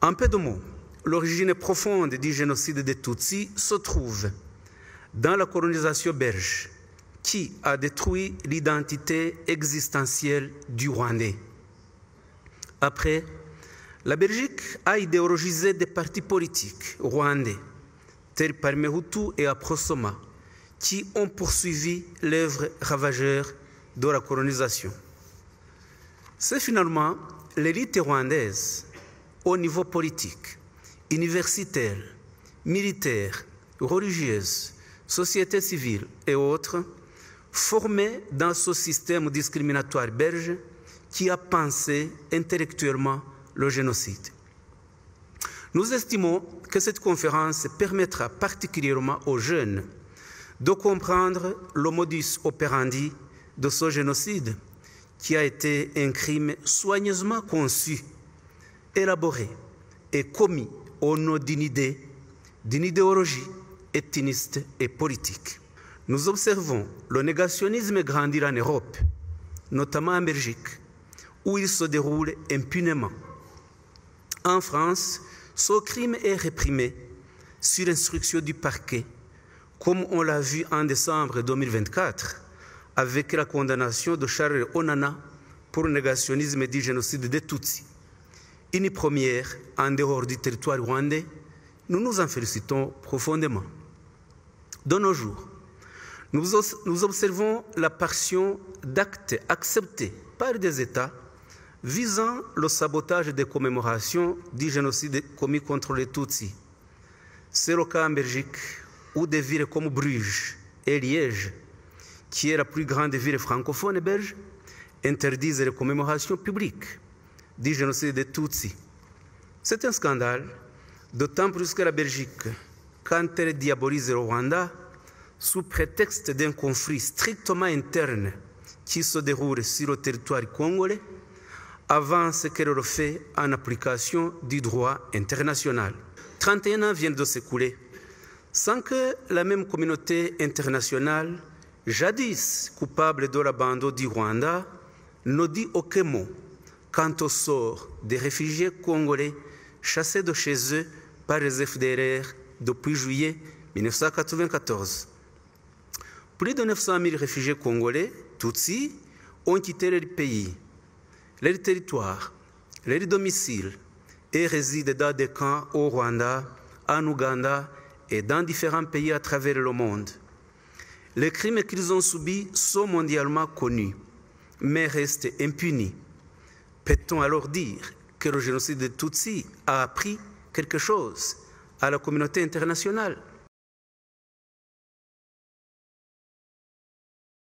En peu de mots, l'origine profonde du génocide des Tutsis se trouve dans la colonisation belge qui a détruit l'identité existentielle du Rwandais. Après, la Belgique a idéologisé des partis politiques rwandais, tels Parme Hutu et Aprosoma, qui ont poursuivi l'œuvre ravageur de la colonisation. C'est finalement l'élite rwandaise, au niveau politique, universitaire, militaire, religieuse, société civile et autres, formée dans ce système discriminatoire belge qui a pensé intellectuellement le génocide. Nous estimons que cette conférence permettra particulièrement aux jeunes de comprendre le modus operandi de ce génocide qui a été un crime soigneusement conçu, élaboré et commis au nom d'une idéologie ethniciste et politique. Nous observons le négationnisme grandir en Europe, notamment en Belgique, où il se déroule impunément. En France, ce crime est réprimé sur instruction du parquet, comme on l'a vu en décembre 2024, avec la condamnation de Charles Onana pour le négationnisme du génocide des Tutsis. Une première en dehors du territoire rwandais, nous nous en félicitons profondément. De nos jours, nous observons l'apparition d'actes acceptés par des États visant le sabotage des commémorations du génocide commis contre les Tutsis. C'est le cas en Belgique, où des villes comme Bruges et Liège, qui est la plus grande ville francophone belge, interdisent les commémorations publiques du génocide des Tutsis. C'est un scandale, d'autant plus que la Belgique, quand elle diabolise le Rwanda, sous prétexte d'un conflit strictement interne qui se déroule sur le territoire congolais, avance qu'elle le fait en application du droit international. 31 ans viennent de s'écouler, sans que la même communauté internationale, jadis coupable de l'abandon du Rwanda, ne dit aucun mot quant au sort des réfugiés congolais chassés de chez eux par les FDLR depuis juillet 1994. Plus de 900 000 réfugiés congolais, Tutsis, ont quitté leur pays, leur territoire, leur domicile et résident dans des camps au Rwanda, en Ouganda et dans différents pays à travers le monde. Les crimes qu'ils ont subis sont mondialement connus, mais restent impunis. Peut-on alors dire que le génocide des Tutsis a appris quelque chose à la communauté internationale?